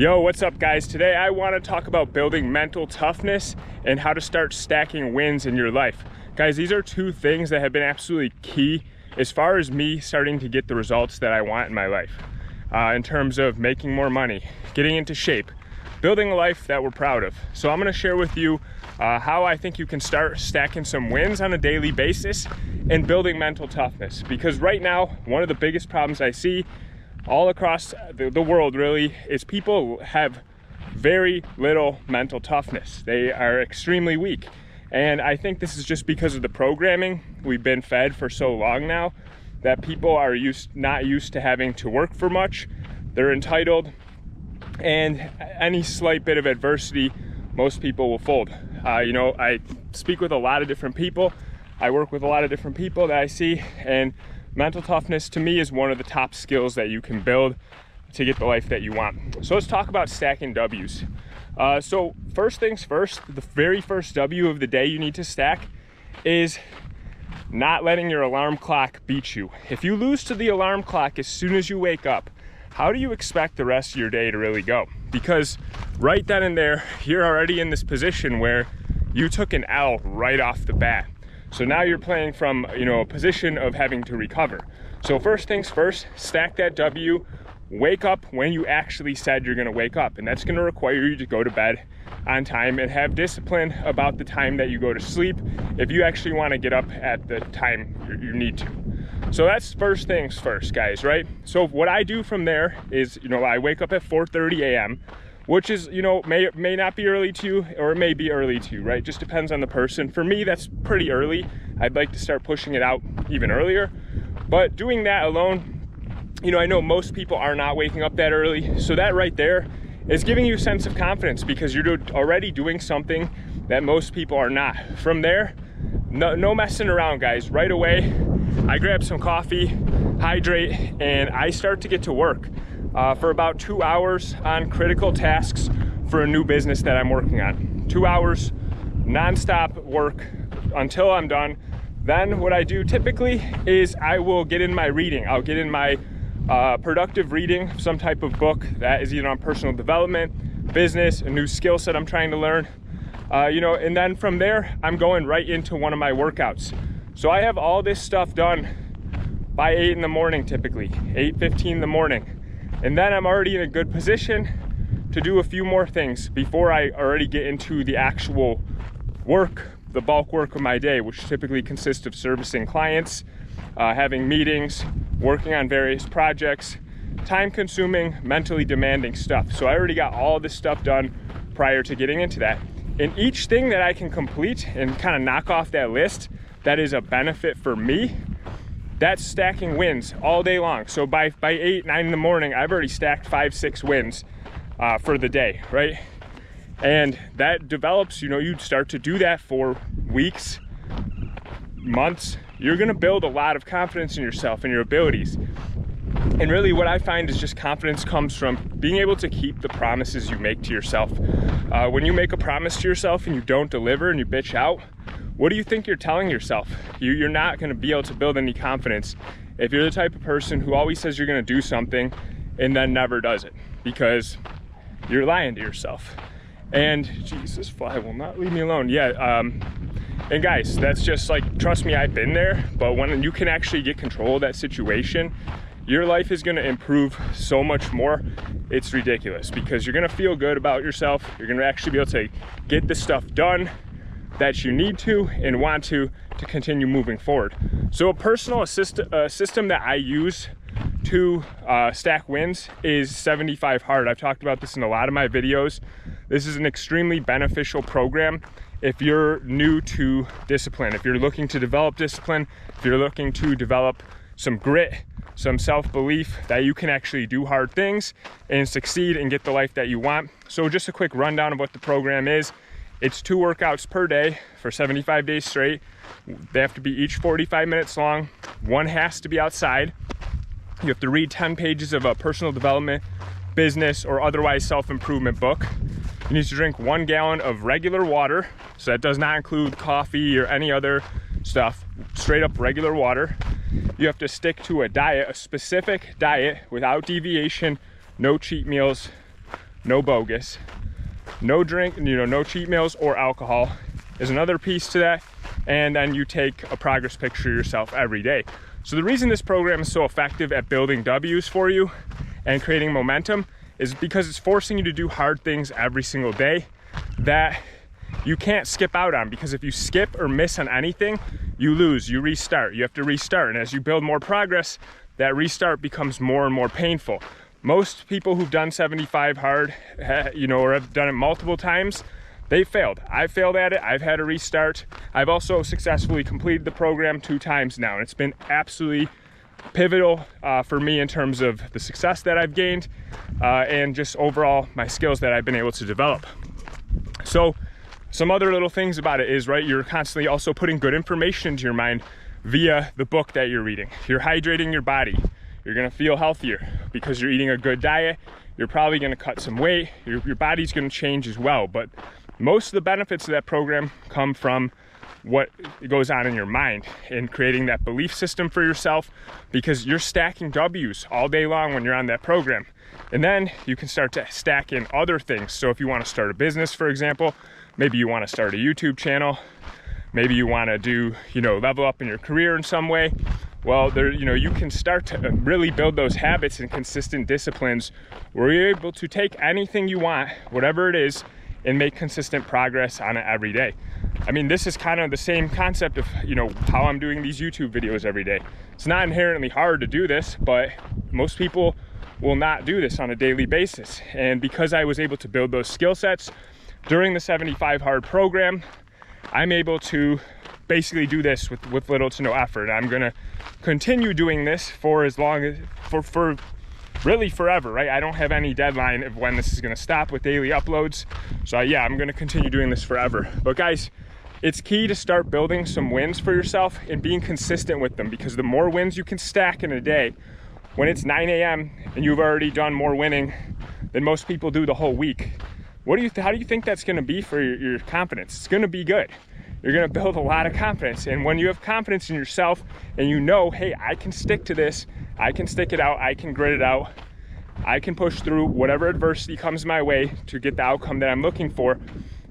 Yo, what's up guys? Today I want to talk about building mental toughness and how to start stacking wins in your life. Guys, these are two things that have been absolutely key as far as me starting to get the results that I want in my life. In terms of making more money, getting into shape, building a life that we're proud of. So I'm going to share with you how I think you can start stacking some wins on a daily basis and building mental toughness. Because right now, one of the biggest problems I see all across the world really is people have very little mental toughness. They are extremely weak. And I think this is just because of the programming we've been fed for so long now that people are not used to having to work for much. They're entitled, and any slight bit of adversity, most people will fold. I speak with a lot of different people. I work with a lot of different people that I see, and mental toughness to me is one of the top skills that you can build to get the life that you want. So let's talk about stacking W's. So first things first, the very first W of the day you need to stack is not letting your alarm clock beat you. If you lose to the alarm clock as soon as you wake up, how do you expect the rest of your day to really go? Because right then and there, you're already in this position where you took an L right off the bat. So now you're playing from, a position of having to recover. So first things first, stack that W, wake up when you actually said you're gonna wake up. And that's gonna require you to go to bed on time and have discipline about the time that you go to sleep if you actually wanna get up at the time you need to. So that's first things first, guys, right? So what I do from there is, I wake up at 4:30 a.m., which is, may not be early to you, or it may be early to you, right? Just depends on the person. For me, that's pretty early. I'd like to start pushing it out even earlier. But doing that alone, I know most people are not waking up that early. So that right there is giving you a sense of confidence because you're already doing something that most people are not. From there, no messing around, guys. Right away, I grab some coffee, hydrate, and I start to get to work. For about 2 hours on critical tasks for a new business that I'm working on. 2 hours nonstop work until I'm done. Then what I do typically is I will get in my reading. I'll get in my productive reading, some type of book that is either on personal development, business, a new skill set I'm trying to learn. And then from there, I'm going right into one of my workouts. So I have all this stuff done by 8 in the morning, typically, 8:15 in the morning. And then I'm already in a good position to do a few more things before I already get into the actual work, the bulk work of my day, which typically consists of servicing clients, having meetings, working on various projects, time-consuming, mentally demanding stuff. So I already got all this stuff done prior to getting into that. And each thing that I can complete and kind of knock off that list that is a benefit for me, that's stacking wins all day long. So by 8, 9 in the morning, I've already stacked 5, 6 wins for the day, right? And that develops, you start to do that for weeks, months. You're gonna build a lot of confidence in yourself and your abilities. And really what I find is just confidence comes from being able to keep the promises you make to yourself. When you make a promise to yourself and you don't deliver and you bitch out, what do you think you're telling yourself? You're not gonna be able to build any confidence if you're the type of person who always says you're gonna do something and then never does it, because you're lying to yourself. And Jesus, fly will not leave me alone. Yeah, and guys, that's just like, trust me, I've been there, but when you can actually get control of that situation, your life is gonna improve so much more. It's ridiculous because you're gonna feel good about yourself. You're gonna actually be able to get the stuff done that you need to and want to continue moving forward. So a personal system that I use to stack wins is 75 hard. I've talked about this in a lot of my videos. This is an extremely beneficial program if you're new to discipline, if you're looking to develop discipline, if you're looking to develop some grit, some self-belief that you can actually do hard things and succeed and get the life that you want. So just a quick rundown of what the program is. It's 2 workouts per day for 75 days straight. They have to be each 45 minutes long. One has to be outside. You have to read 10 pages of a personal development, business, or otherwise self-improvement book. You need to drink 1 gallon of regular water. So that does not include coffee or any other stuff, straight up regular water. You have to stick to a diet, a specific diet without deviation, no cheat meals, no bogus, no drink, no cheat meals or alcohol is another piece to that. And then you take a progress picture of yourself every day. So the reason this program is so effective at building W's for you and creating momentum is because it's forcing you to do hard things every single day that you can't skip out on, because if you skip or miss on anything, you lose, you restart, you have to restart. And as you build more progress, that restart becomes more and more painful. Most people who've done 75 hard, or have done it multiple times, they failed. I failed at it. I've had a restart. I've also successfully completed the program 2 times now, and it's been absolutely pivotal for me in terms of the success that I've gained and just overall my skills that I've been able to develop. So some other little things about it is, right, you're constantly also putting good information into your mind via the book that you're reading. You're hydrating your body. You're gonna feel healthier because you're eating a good diet. You're probably gonna cut some weight. Your body's gonna change as well. But most of the benefits of that program come from what goes on in your mind and creating that belief system for yourself, because you're stacking W's all day long when you're on that program. And then you can start to stack in other things. So if you want to start a business, for example, maybe you want to start a YouTube channel, maybe you want to do, level up in your career in some way. Well, you can start to really build those habits and consistent disciplines where you're able to take anything you want, whatever it is, and make consistent progress on it every day. I mean, this is kind of the same concept of, how I'm doing these YouTube videos every day. It's not inherently hard to do this, but most people will not do this on a daily basis. And because I was able to build those skill sets during the 75 hard program, I'm able to basically do this with little to no effort. I'm gonna continue doing this for as long as, for really forever, right? I don't have any deadline of when this is gonna stop with daily uploads. So yeah, I'm gonna continue doing this forever. But guys, it's key to start building some wins for yourself and being consistent with them, because the more wins you can stack in a day, when it's 9 a.m. and you've already done more winning than most people do the whole week, how do you think that's gonna be for your confidence? It's gonna be good. You're gonna build a lot of confidence. And when you have confidence in yourself and hey, I can stick to this, I can stick it out, I can grit it out, I can push through whatever adversity comes my way to get the outcome that I'm looking for,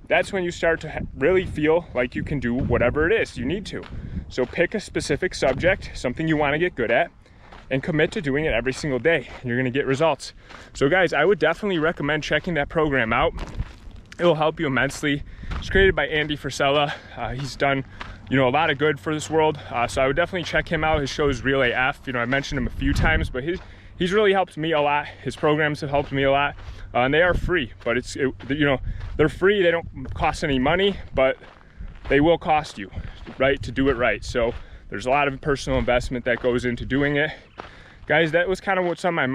that's when you start to really feel like you can do whatever it is you need to. So pick a specific subject, something you wanna get good at, and commit to doing it every single day. You're gonna get results. So guys, I would definitely recommend checking that program out. It will help you immensely. It's created by Andy Frisella. He's done, a lot of good for this world. So I would definitely check him out. His show is Real AF. I mentioned him a few times, but he's really helped me a lot. His programs have helped me a lot, and they are free. But they're free. They don't cost any money, but they will cost you, right, to do it right. So there's a lot of personal investment that goes into doing it. Guys, that was kind of what's on my mind.